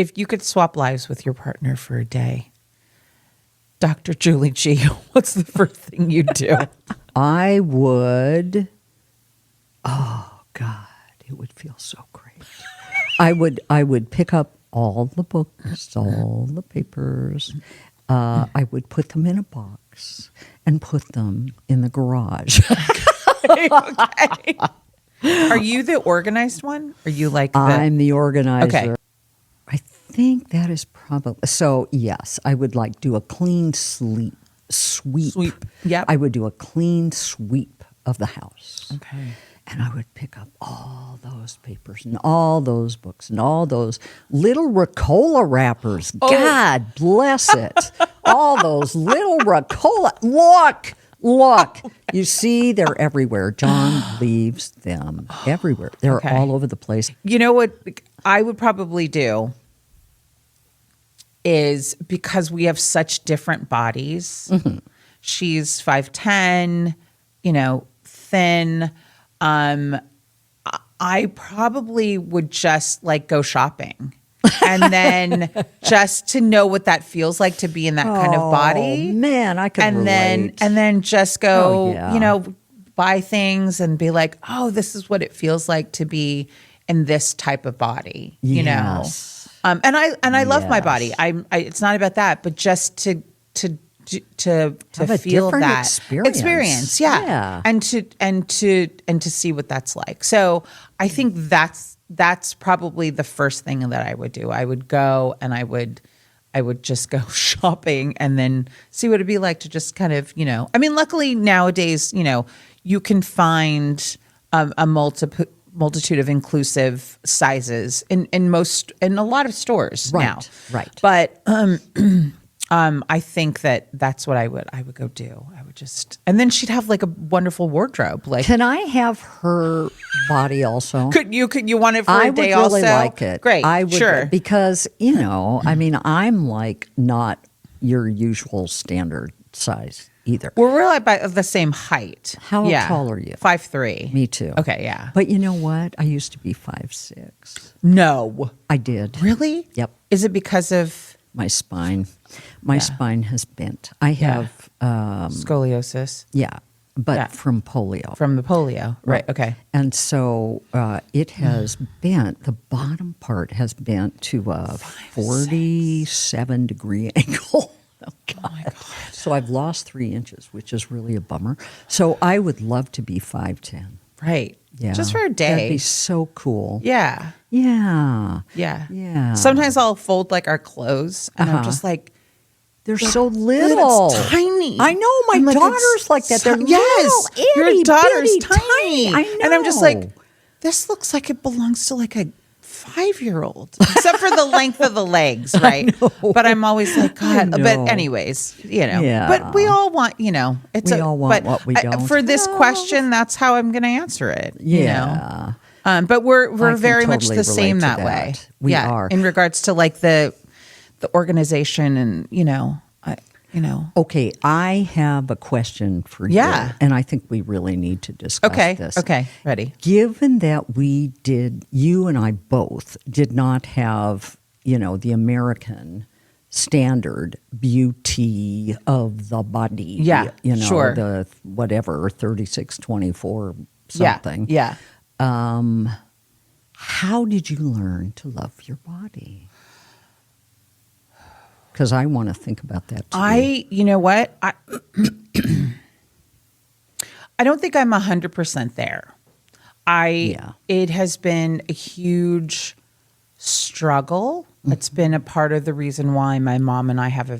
If you could swap lives with your partner for a day, Dr. Julie G, what's the first thing you'd do? I would, oh God, it would feel so great. I would pick up all the books, all the papers. I would put them in a box and put them in the garage. Okay. Are you the organized one? Are you like I'm the organizer. Okay. I think that is probably, so yes, I would like do a clean sweep. Yep. I would do a clean sweep of the house. Okay. And I would pick up all those papers and all those books and all those little Ricola wrappers. Oh. God bless it. All those little Ricola. Look. You see, they're everywhere. John leaves them everywhere. They're Okay. all over the place. You know what I would probably do is, because we have such different bodies. Mm-hmm. She's 5'10", thin. I probably would just like go shopping. And then just to know what that feels like to be in that kind of body. Oh, man, I could relate. And then just go, Oh, yeah. buy things and be like, oh, this is what it feels like to be in this type of body, Yes. And I love my body. Yes. It's not about that, but just to Have a feel different that experience. yeah. And to see what that's like. So I think that's probably the first thing that I would do. I would go and I would just go shopping and then see what it'd be like to just kind of, luckily nowadays, you can find a multitude of inclusive sizes in a lot of stores now. Right. But I think that's what I would go do. I would just, and then she'd have like a wonderful wardrobe. Like, Can I have her body also? could you want it for I a day would really also? like it. Great. I would, sure. because I'm like not your usual standard size either. We're like by the same height. How tall are you? 5'3". Me too. Okay, yeah. But you know what? I used to be 5'6". No. I did. Really? Yep. Is it because of My spine. My spine has bent. I have scoliosis but from polio. from the polio? Right. Okay. And so it has bent, the bottom part has bent to a 47-degree angle. Oh, God. So I've lost 3 inches, which is really a bummer. So I would love to be 5'10". Right. Yeah. Just for a day. That'd be so cool. Yeah. Yeah. Yeah. Yeah. Sometimes I'll fold like our clothes and I'm just like, They're so little. It's tiny. I know. My I'm like, daughter's it's like that. They're yes, little, your itty daughter's bitty, tiny. I know. And I'm just like, this looks like it belongs to like a 5-year-old, except for the length of the legs, right? But I'm always like, God. But anyways, Yeah. But we all want, it's We all want what we don't. For this question, that's how I'm going to answer it. Yeah. But we're can very much totally the same relate to that way. that. We are. In regards to like the organization and Okay, I have a question for you. Yeah. And I think we really need to discuss this. Okay, ready. Given that you and I both did not have, the American standard beauty of the body. Yeah, sure. The whatever, 36-24 something. Yeah. How did you learn to love your body? Because I want to think about that too. You know what? I don't think I'm 100% there. It has been a huge struggle. Mm-hmm. It's been a part of the reason why my mom and I have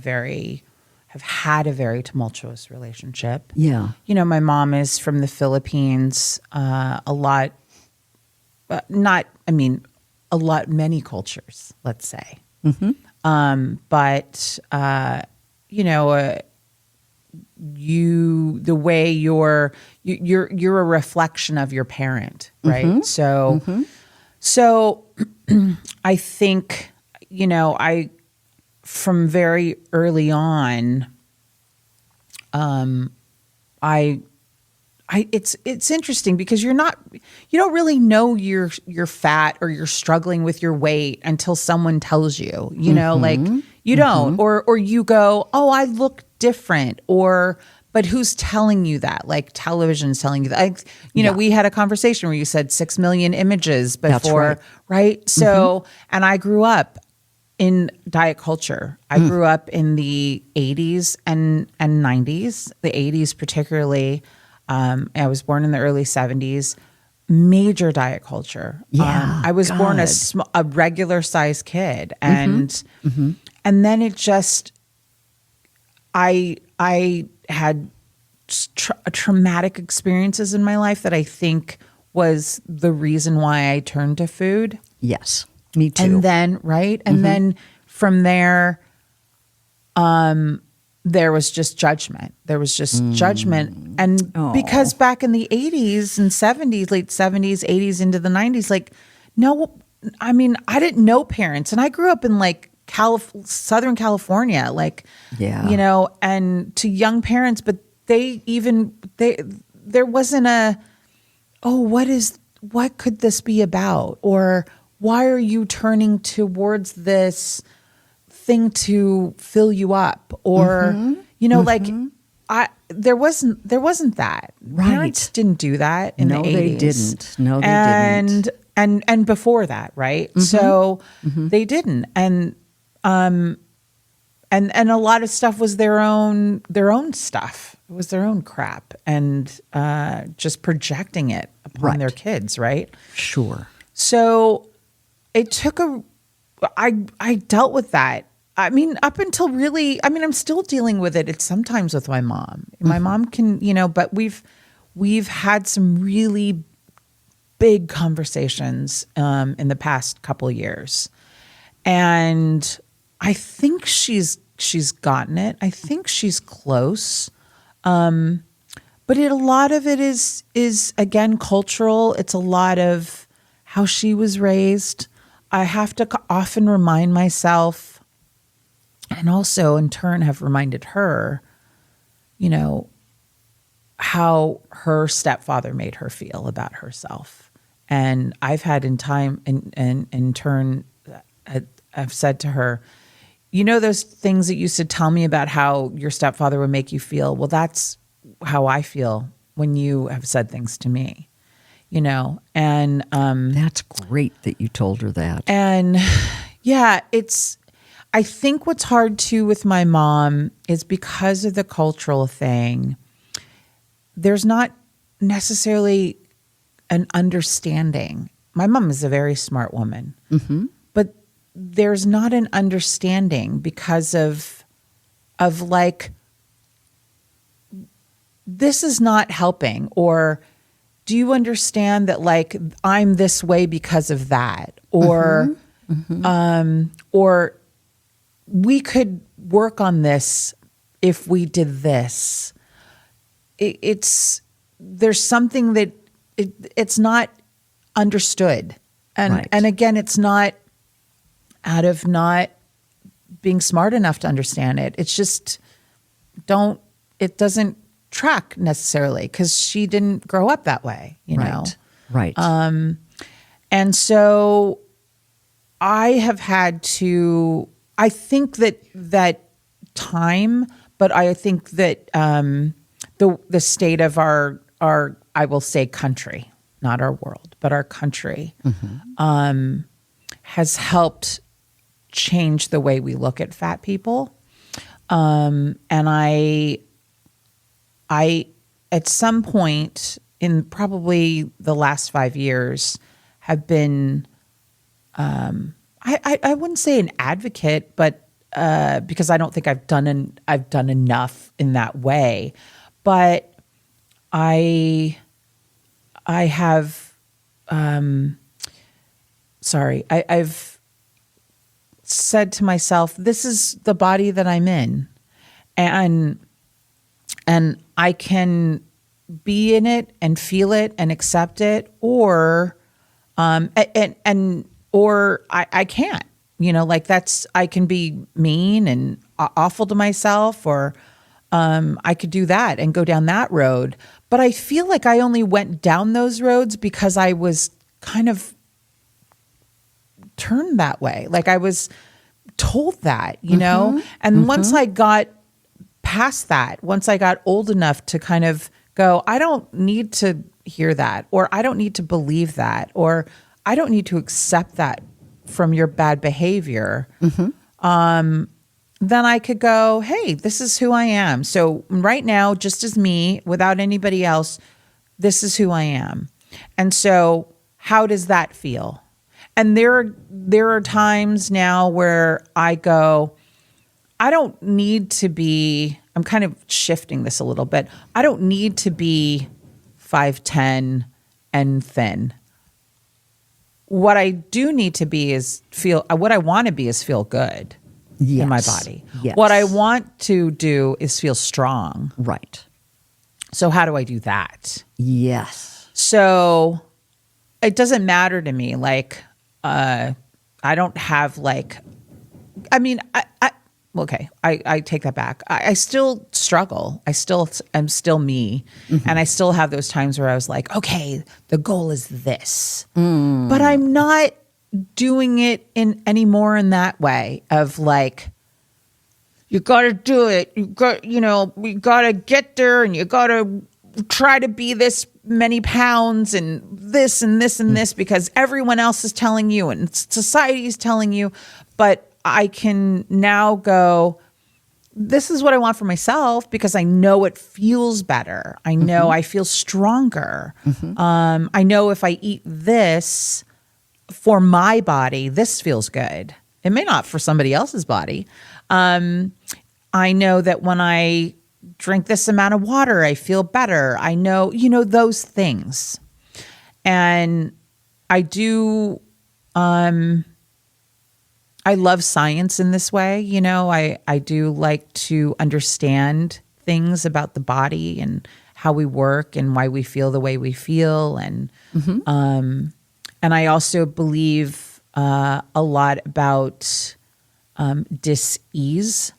had a very tumultuous relationship. Yeah. My mom is from the Philippines, many cultures, let's say. Mm-hmm. The way you're a reflection of your parent, right? Mm-hmm. So I think, from very early on, I it's interesting because you don't really know you're fat or you're struggling with your weight until someone tells you, like you don't, or you go, oh, I look different, but who's telling you that? Like television's telling you that. We had a conversation where you said 6 million images before, That's right? So, and I grew up in diet culture. I grew up in the 80s and 90s, the 80s particularly. I was born in the early 70s. Major diet culture. Yeah, I was born God. a regular sized kid, and then it just I had traumatic experiences in my life that I think was the reason why I turned to food. Yes, me too. And then, right? And then from there, there was just judgment. There was just judgment. And because back in the 80s and 70s, late 70s, 80s into the 90s, like, no, I mean, I didn't know parents. And I grew up in like Southern California, like, Yeah. and to young parents, but there wasn't what could this be about? Or why are you turning towards this thing to fill you up? Or, like there wasn't that. Right. Parents didn't do that in the 80s. They didn't. No, they didn't. And before that, right? So they didn't. And a lot of stuff was their own stuff. It was their own crap, and just projecting it upon their kids, right? Sure. So it took I dealt with that. I mean, up until really, I'm still dealing with it. It's sometimes with my mom. My mom can, but we've had some really big conversations in the past couple of years, and I think she's gotten it. I think she's close. But a lot of it is again cultural. It's a lot of how she was raised. I have to often remind myself, and also in turn have reminded her, how her stepfather made her feel about herself. And I've had in turn, I've said to her, those things that you used to tell me about how your stepfather would make you feel? Well, that's how I feel when you have said things to me, and That's great that you told her that. and yeah, I think what's hard too with my mom is because of the cultural thing, there's not necessarily an understanding. My mom is a very smart woman, but there's not an understanding because of like, this is not helping, or do you understand that like I'm this way because of that, or or we could work on this if we did this. There's something that it's not understood, and again, it's not out of not being smart enough to understand it. It's just it doesn't track necessarily because she didn't grow up that way, know? Right. And so I have had to, I think that time, but I think that the state of our, I will say country, not our world, but our country, has helped change the way we look at fat people. And I at some point in probably the last 5 years have been, I wouldn't say an advocate, but because I don't think I've done enough in that way, but I have, I've said to myself, this is the body that I'm in, and I can be in it and feel it and accept it, or or I can't, like I can be mean and awful to myself, or I could do that and go down that road. But I feel like I only went down those roads because I was kind of turned that way. Like I was told that, you know? And once I got past that, once I got old enough to kind of go, I don't need to hear that, or I don't need to believe that, or I don't need to accept that from your bad behavior. Then I could go, hey, this is who I am. So right now, just as me, without anybody else, this is who I am. And so how does that feel? And there are times now where I go, I don't need to be, I'm kind of shifting this a little bit. I don't need to be 5'10" and thin. What I do need to be is what I want to be is feel good in my body. Yes. What I want to do is feel strong. Right. So how do I do that? Yes. So it doesn't matter to me. Like, I don't have like, I mean, I take that back. I still struggle. I'm still me. And I still have those times where I was like, okay, the goal is this, but I'm not doing it anymore in that way of like, you got to do it. We got to get there, and you got to try to be this many pounds and this and this and this because everyone else is telling you and society is telling you. But I can now go, this is what I want for myself because I know it feels better. I know I feel stronger. I know if I eat this for my body, this feels good. It may not for somebody else's body. I know that when I drink this amount of water, I feel better. I know, those things. And I do, I love science in this way. I do like to understand things about the body and how we work and why we feel the way we feel. And I also believe a lot about dis-ease.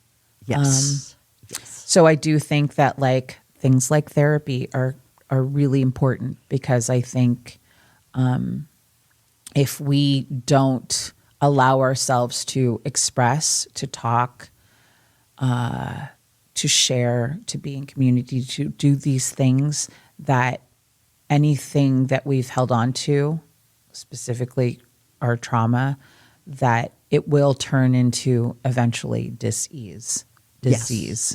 Yes. So I do think that like things like therapy are really important because I think if we don't allow ourselves to express, to talk, to share, to be in community, to do these things, that anything that we've held on to, specifically our trauma, that it will turn into eventually disease.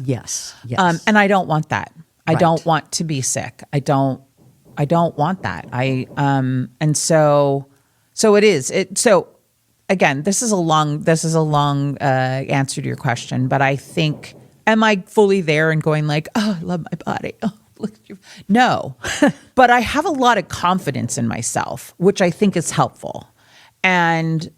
Yes. And I don't want that. I Right. don't want to be sick. I don't want that. And so it is. So again, this is a long answer to your question, but I think, am I fully there and going like, oh, I love my body. Oh, look at you. No, but I have a lot of confidence in myself, which I think is helpful. And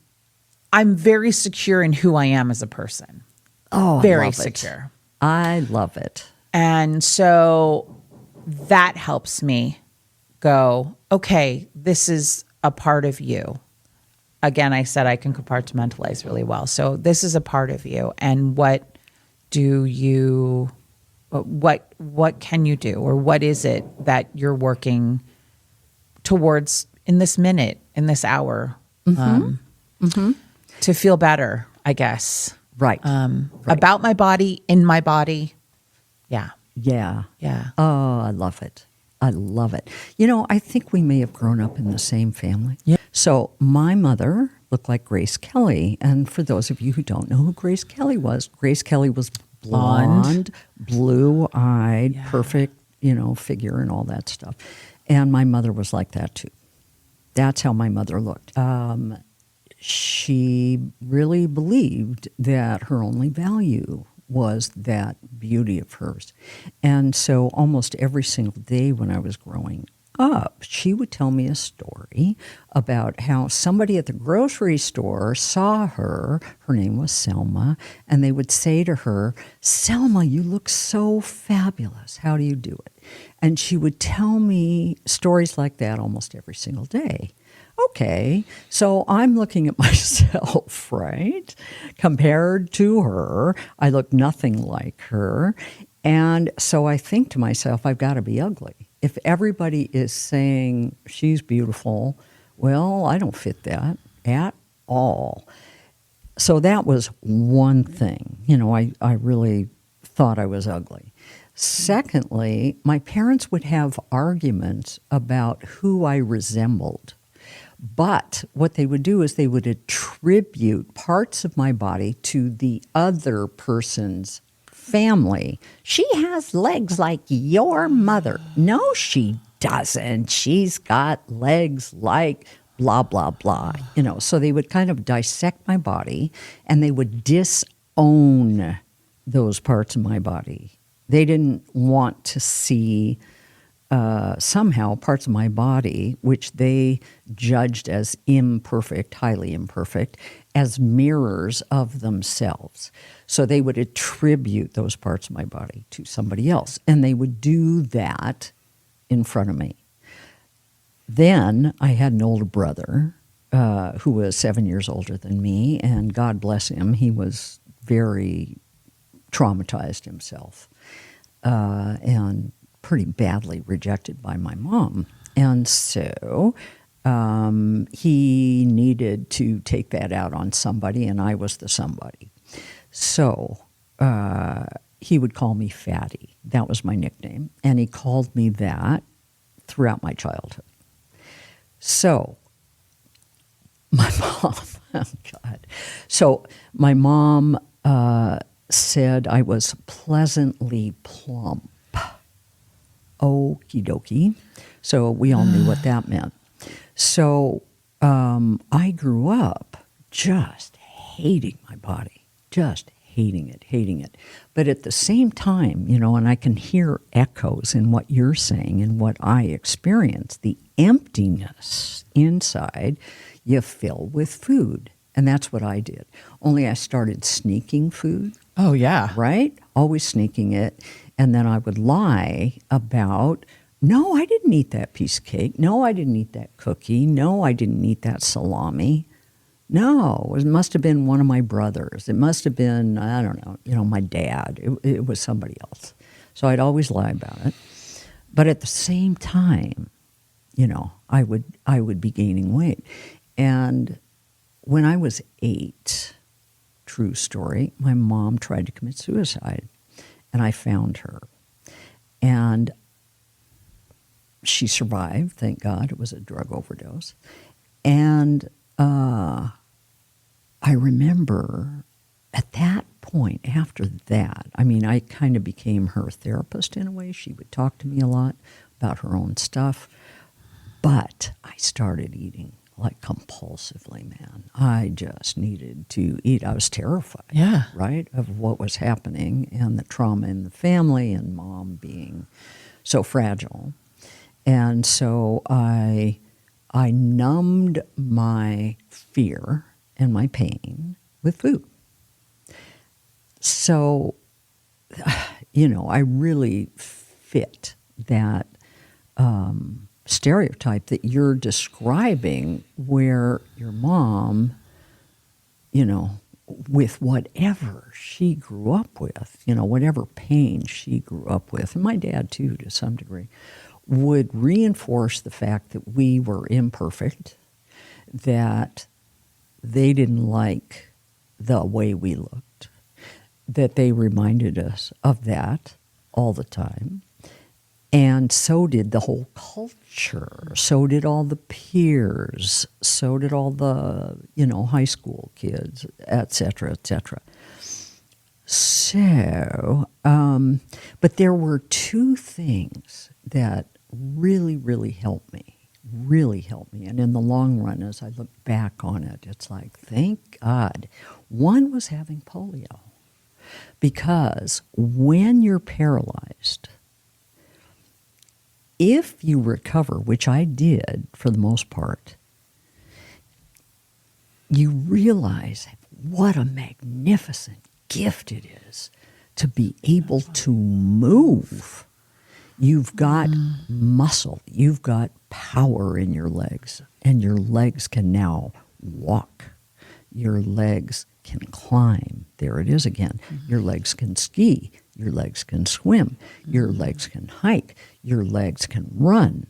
I'm very secure in who I am as a person. Oh, Very secure. I love it. And so that helps me go, okay, this is a part of you. Again, I said I can compartmentalize really well. So this is a part of you. And what can you do? Or what is it that you're working towards in this minute, in this hour, to feel better, I guess. Right. About my body, in my body. Yeah. Yeah. Yeah. Oh, I love it. I love it. I think we may have grown up in the same family. Yeah. So my mother looked like Grace Kelly. And for those of you who don't know who Grace Kelly was blonde, blue-eyed, perfect, figure and all that stuff. And my mother was like that too. That's how my mother looked. She really believed that her only value was that beauty of hers. And so almost every single day when I was growing up, she would tell me a story about how somebody at the grocery store saw her name was Selma, and they would say to her, Selma, you look so fabulous. How do you do it? And she would tell me stories like that almost every single day. Okay, so I'm looking at myself, right? Compared to her, I look nothing like her. And so I think to myself, I've got to be ugly. If everybody is saying she's beautiful, well, I don't fit that at all. So that was one thing. I really thought I was ugly. Secondly, my parents would have arguments about who I resembled. But what they would do is they would attribute parts of my body to the other person's family. She has legs like your mother. No, she doesn't. She's got legs like blah, blah, blah. So they would kind of dissect my body and they would disown those parts of my body. They didn't want to see somehow parts of my body, which they judged as imperfect, highly imperfect, as mirrors of themselves. So they would attribute those parts of my body to somebody else, and they would do that in front of me. Then I had an older brother who was 7 years older than me, and God bless him, he was very traumatized himself and pretty badly rejected by my mom. And so he needed to take that out on somebody, and I was the somebody. So he would call me Fatty. That was my nickname. And he called me that throughout my childhood. So my mom, oh God. So my mom said I was pleasantly plump. Okie dokie. So we all knew what that meant. So I grew up just hating my body, just hating it. But at the same time, and I can hear echoes in what you're saying and what I experienced, the emptiness inside you fill with food. And that's what I did. Only I started sneaking food. Oh, yeah. Right? Always sneaking it. And then I would lie about, no, I didn't eat that piece of cake. No, I didn't eat that cookie. No, I didn't eat that salami. No, it must have been one of my brothers. It must have been, I don't know, my dad. It was somebody else. So I'd always lie about it. But at the same time, I would be gaining weight. And when I was 8, true story, my mom tried to commit suicide. And I found her. And she survived, thank God. It was a drug overdose. And I remember at that point, after that, I kind of became her therapist in a way. She would talk to me a lot about her own stuff. But I started eating like compulsively, man. I just needed to eat. I was terrified, Yeah. right, of what was happening and the trauma in the family and mom being so fragile. And so I numbed my fear and my pain with food. So, I really fit that stereotype that you're describing, where your mom, with whatever she grew up with, whatever pain she grew up with, and my dad too to some degree, would reinforce the fact that we were imperfect, that they didn't like the way we looked, that they reminded us of that all the time. And so did the whole culture. So did all the peers. So did all the, high school kids, et cetera, et cetera. So, but there were two things that really, really helped me. And in the long run, as I look back on it, it's like, thank God. One was having polio. Because when you're paralyzed, if you recover, which I did for the most part, you realize what a magnificent gift it is to be able to move. You've got muscle, you've got power in your legs, and your legs can now walk. Your legs can climb. There it is again. Your legs can ski. Your legs can swim. Your legs can hike. Your legs can run.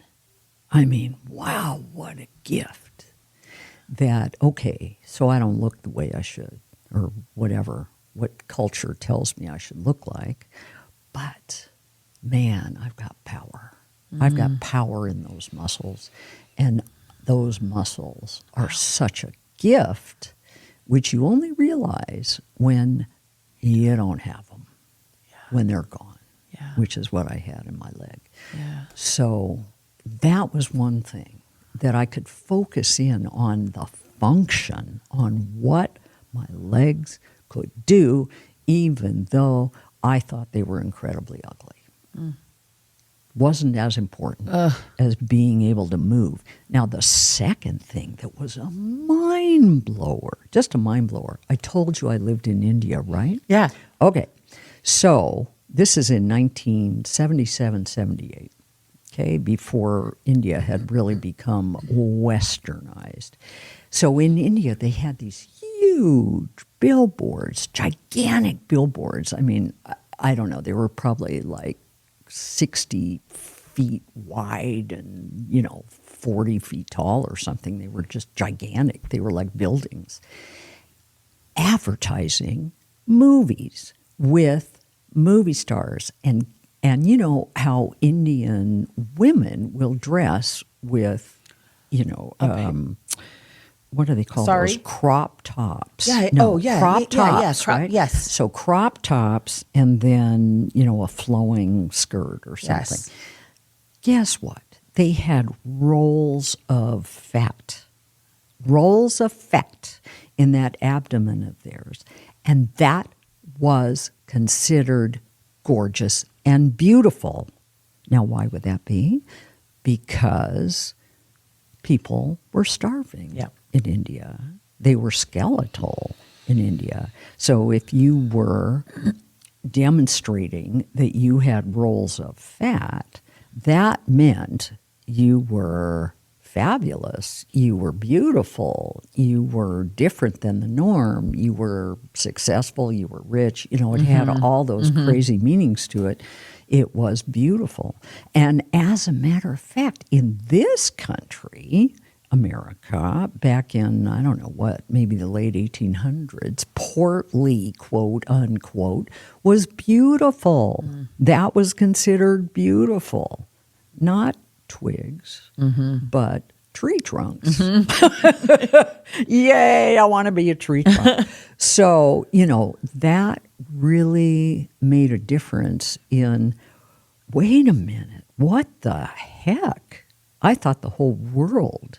I mean, wow, what a gift. That, okay, so I don't look the way I should, or whatever, what culture tells me I should look like. But, man, I've got power. I've got power in those muscles. And those muscles are such a gift, which you only realize when you don't have them, when they're gone, which is what I had in my leg. Yeah. So that was one thing, that I could focus in on the function, on what my legs could do, even though I thought they were incredibly ugly. Wasn't as important as being able to move. Now, the second thing that was a mind blower, just a mind blower, I told you I lived in India, right? Yeah. Okay. So this is in 1977, 78, okay, before India had really become westernized. So in India, they had these huge billboards, gigantic billboards. I mean, I don't know, they were probably like 60 feet wide and, 40 feet tall or something. They were just gigantic. They were like buildings. Advertising movies with movie stars. And you know how Indian women will dress with, what do they call those? Crop tops. Yeah. No, yeah. crop tops, right? Yes. So crop tops and then, a flowing skirt or something. Yes. Guess what? They had rolls of fat in that abdomen of theirs. And that was considered gorgeous and beautiful. Now, why would that be? Because people were starving in India. They were skeletal in India. So if you were demonstrating that you had rolls of fat, that meant you were fabulous, you were beautiful, you were different than the norm, you were successful, you were rich. It had all those crazy meanings to it. It was beautiful. And as a matter of fact, in this country, America, back in, I don't know what, maybe the late 1800s, portly, quote unquote, was beautiful. That was considered beautiful. Not twigs, but tree trunks. Yay, I want to be a tree trunk. So, that really made a difference in, wait a minute, what the heck? I thought the whole world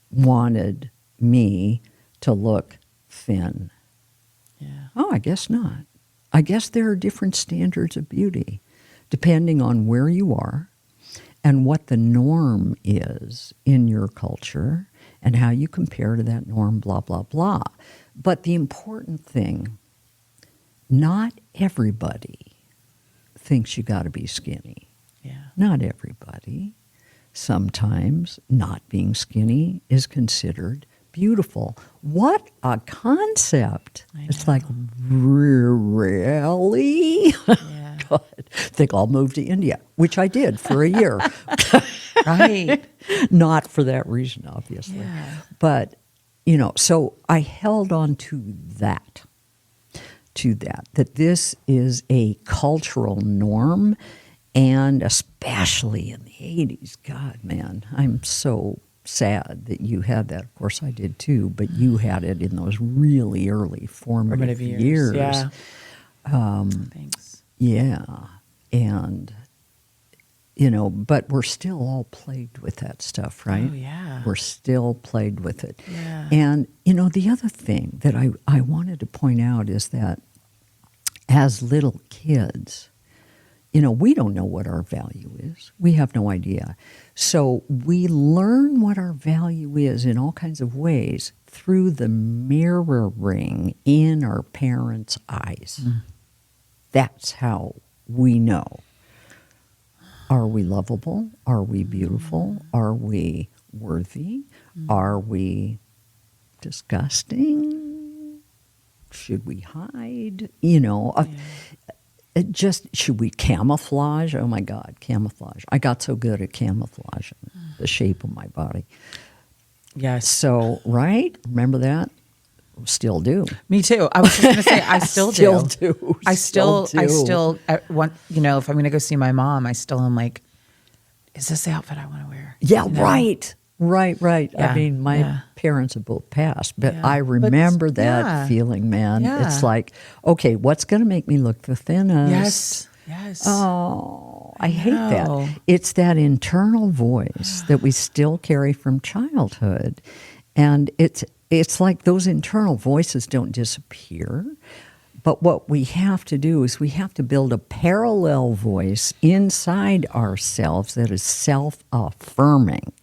wanted me to look thin. Yeah. Oh, I guess not. I guess there are different standards of beauty depending on where you are and what the norm is in your culture and how you compare to that norm, blah, blah, blah. But the important thing, not everybody thinks you got to be skinny. Yeah. Not everybody. Sometimes not being skinny is considered beautiful. What a concept. It's like, really? Yeah. God. I think I'll move to India, which I did for a year. Right. Not for that reason, obviously. Yeah. But, so I held on to that, that this is a cultural norm. And especially in the 80s, God, man, I'm so sad that you had that. Of course, I did too, but you had it in those really early formative years. Yeah. Thanks. Yeah. And, but we're still all plagued with that stuff, right? Oh, yeah. We're still plagued with it. Yeah. And, the other thing that I wanted to point out is that as little kids, we don't know what our value is. We have no idea. So we learn what our value is in all kinds of ways through the mirroring in our parents' eyes. That's how we know. Are we lovable? Are we beautiful? Are we worthy? Are we disgusting? Should we hide? should we camouflage? Oh my God, camouflage. I got so good at camouflaging the shape of my body. Yes. So, right? Remember that? Still do. Me too. I was just going to say, I still do. I still want, if I'm going to go see my mom, I still am like, is this the outfit I want to wear? Yeah, right. Yeah, I mean, my parents have both passed, but Yeah. I remember But, that feeling, man. Yeah. It's like, okay, what's going to make me look the thinnest? Yes. Oh, I hate know. that. It's that internal voice that we still carry from childhood. And it's like those internal voices don't disappear. But what we have to do is we have to build a parallel voice inside ourselves that is self-affirming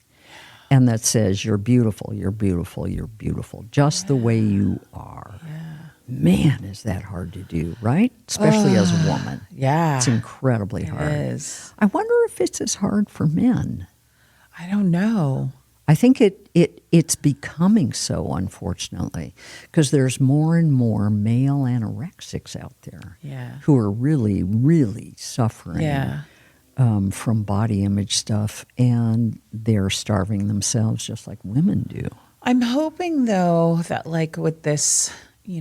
and that says, you're beautiful, you're beautiful, you're beautiful, just the way you are. Yeah. Man, is that hard to do, right? Especially as a woman. Yeah. It's incredibly hard. It is. I wonder if it's as hard for men. I don't know. I think it's becoming so, unfortunately, because there's more and more male anorexics out there who are really, really suffering from body image stuff, and they're starving themselves just like women do. I'm hoping, though, that like with this,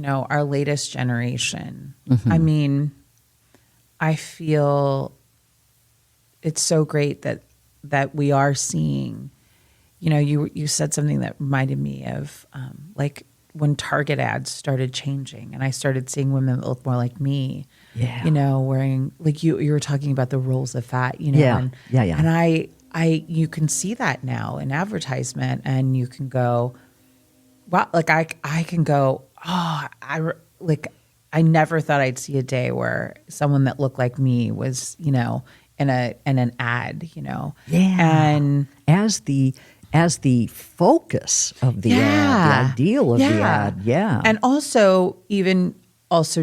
our latest generation, I mean, I feel it's so great that we are seeing. You said something that reminded me of like when Target ads started changing, and I started seeing women that look more like me. Yeah. Wearing like you were talking about the rolls of fat. Yeah. And I you can see that now in advertisement, and you can go, wow, like I can go, oh, I never thought I'd see a day where someone that looked like me was, in an ad, Yeah. And as the focus of the ad, the ideal of the ad, And also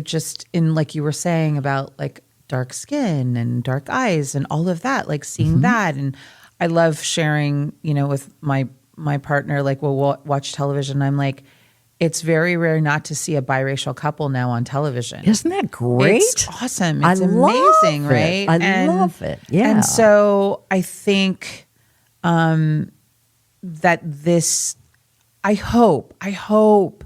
just in, like you were saying about like dark skin and dark eyes and all of that, like seeing that. And I love sharing, with my partner, like we'll watch television. I'm like, it's very rare not to see a biracial couple now on televion. Isn't that great? It's awesome. It's amazing, right? I love it. Yeah. And so I think that I hope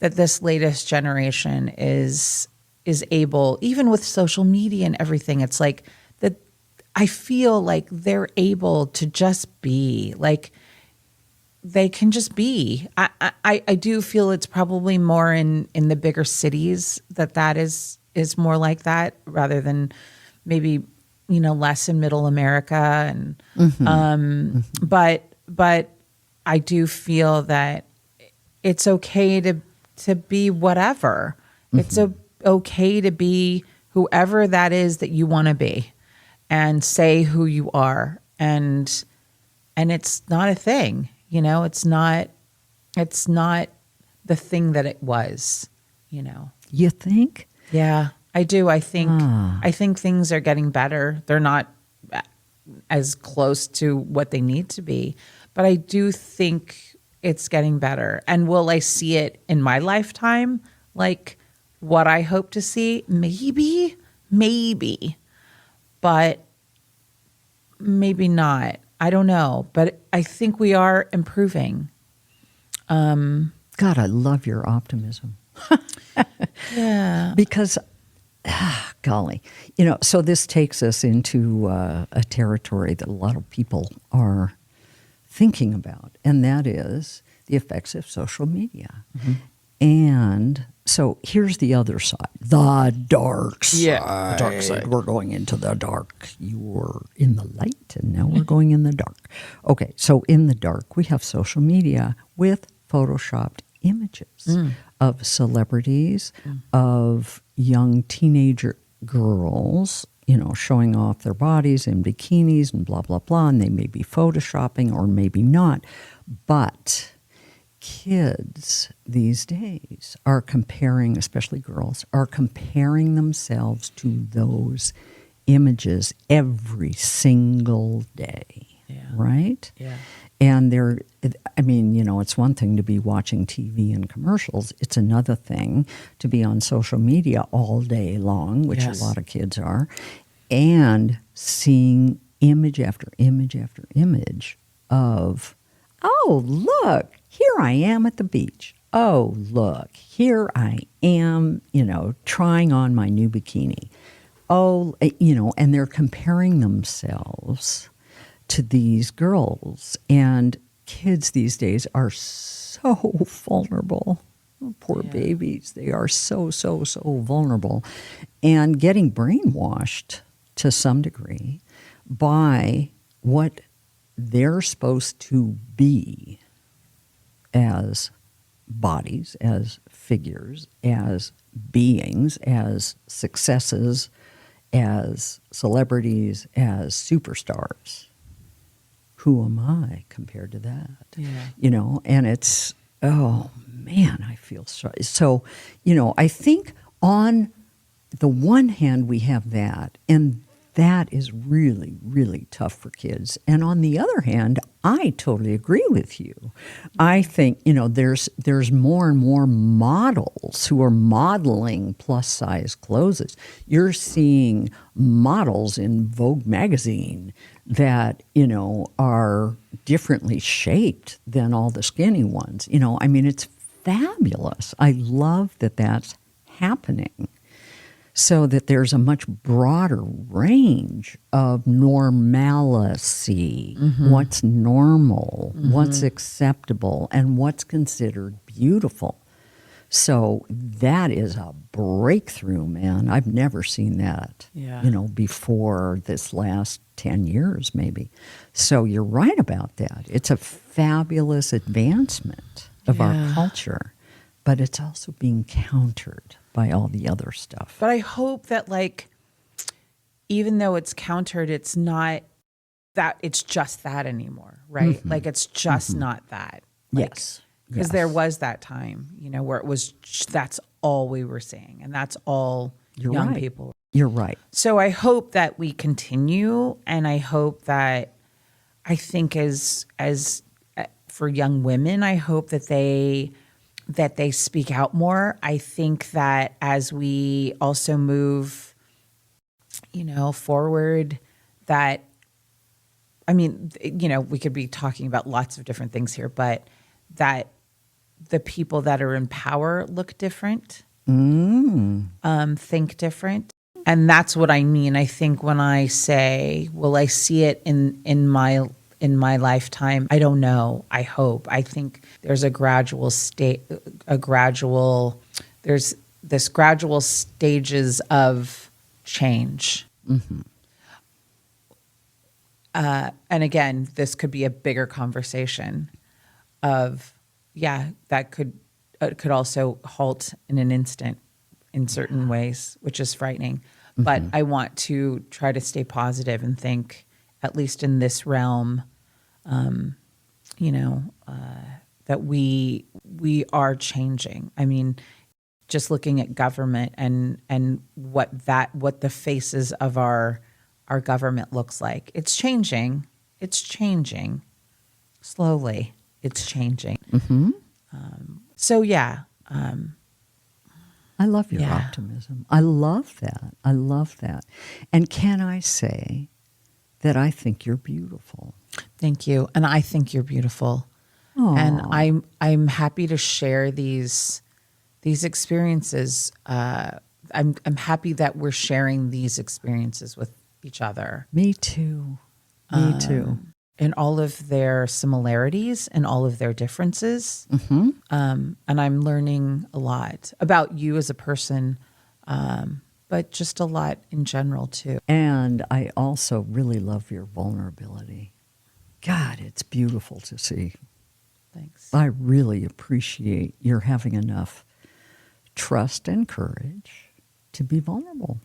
that this latest generation is able, even with social media and everything, it's like that I feel like they're able to just be like, they can just be. I do feel it's probably more in the bigger cities that is more like that, rather than maybe, less in middle America. And but I do feel that it's okay to be whatever. It's okay to be whoever that is that you want to be, and say who you are. And it's not a thing. It's not the thing that it was, You think? Yeah, I do. I think things are getting better. They're not as close to what they need to be, but I do think it's getting better. And will I see it in my lifetime? Like what I hope to see? Maybe, but maybe not. I don't know, but I think we are improving. God, I love your optimism. Yeah. Because, golly, so this takes us into a territory that a lot of people are thinking about, and that is the effects of social media. And so here's the other side, the dark side. Yeah, the dark side. We're going into the dark. You were in the light, and now we're going in the dark. Okay, so in the dark, we have social media with photoshopped images of celebrities, of young teenager girls, showing off their bodies in bikinis and blah, blah, blah, and they may be photoshopping or maybe not. But kids these days are comparing, especially girls, are comparing themselves to those images every single day, right? Yeah. And I mean, it's one thing to be watching TV and commercials. It's another thing to be on social media all day long, which Yes. a lot of kids are, and seeing image after image after image of, oh, look, here I am at the beach. Oh, look, here I am, trying on my new bikini. Oh, and they're comparing themselves to these girls. And kids these days are so vulnerable. Oh, poor babies. They are so, so, so vulnerable. And getting brainwashed to some degree by what they're supposed to be as bodies, as figures, as beings, as successes, as celebrities, as superstars. Who am I compared to that? Yeah. And it's, oh man, I feel so, I think on the one hand we have that, and that is really, really tough for kids. And on the other hand, I totally agree with you. I think, there's more and more models who are modeling plus size clothes. You're seeing models in Vogue magazine that, are differently shaped than all the skinny ones. I mean, it's fabulous. I love that that's happening. So that there's a much broader range of normalcy, what's normal, what's acceptable, and what's considered beautiful. So that is a breakthrough, man. I've never seen that, before this last 10 years, maybe. So you're right about that. It's a fabulous advancement of our culture, but it's also being countered by all the other stuff. But I hope that, even though it's countered, it's not that it's just that anymore, right? Like, it's just not that. Yes. Because there was that time, where it was, that's all we were seeing. And that's all young people. You're right. So I hope that we continue. And I hope that, I think as for young women, I hope that they speak out more. I think that as we also move, forward, that, I mean, we could be talking about lots of different things here, but that the people that are in power look different, think different. And that's what I mean. I think when I say, will I see it in my lifetime? I don't know. I hope. I think there's there's this gradual stages of change. And again, this could be a bigger conversation of, that could also halt in an instant in certain ways, which is frightening. But I want to try to stay positive and think, at least in this realm, that we are changing. I mean, just looking at government and what the faces of our government looks like. It's changing. It's changing slowly. It's changing. So I love your optimism. I love that. I love that. And can I say that I think you're beautiful? Thank you. And I think you're beautiful. Aww. And I'm happy to share these experiences. I'm happy that we're sharing these experiences with each other. Me too. Me too. In all of their similarities and all of their differences. And I'm learning a lot about you as a person, but just a lot in general too. And I also really love your vulnerability. God, it's beautiful to see. Thanks. I really appreciate your having enough trust and courage to be vulnerable.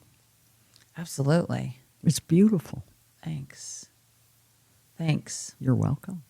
Absolutely. It's beautiful. Thanks. Thanks. You're welcome.